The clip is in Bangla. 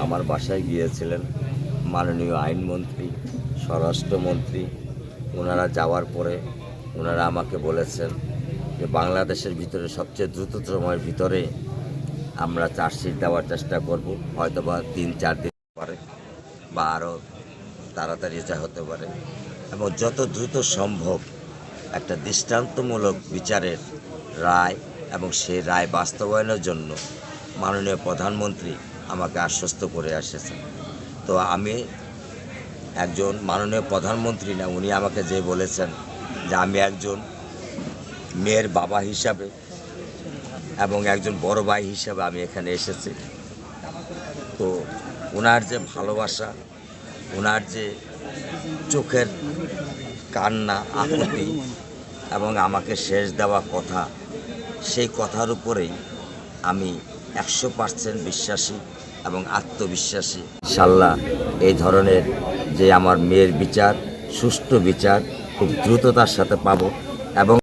আমার বাসায় গিয়েছিলেন মাননীয় আইনমন্ত্রী, স্বরাষ্ট্রমন্ত্রী। ওনারা যাওয়ার পরে ওনারা আমাকে বলেছেন যে বাংলাদেশের ভিতরে সবচেয়ে দ্রুত সময়ের ভিতরে আমরা চার্জশিট দেওয়ার চেষ্টা করব, হয়তো বা 3-4 দিন পারে বা আরও তাড়াতাড়ি যা হতে পারে, এবং যত দ্রুত সম্ভব একটা দৃষ্টান্তমূলক বিচারের রায় এবং সেই রায় বাস্তবায়নের জন্য মাননীয় প্রধানমন্ত্রী আমাকে আশ্বস্ত করে এসেছেন। তো আমি একজন মাননীয় প্রধানমন্ত্রী না, উনি আমাকে যে বলেছেন যে আমি একজন মেয়ের বাবা হিসাবে এবং একজন বড় ভাই হিসাবে আমি এখানে এসেছি। তো ওনার যে ভালোবাসা, ওনার যে চোখের কান্না, আকুতি এবং আমাকে শেষ দেওয়া কথা, সেই কথার উপরেই আমি 100% বিশ্বাসী এবং আত্মবিশ্বাসী। ইনশাআল্লাহ এই ধরনের যে আমার মেয়ের বিচার, সুষ্ঠু বিচার খুব দ্রুততার সাথে পাব এবং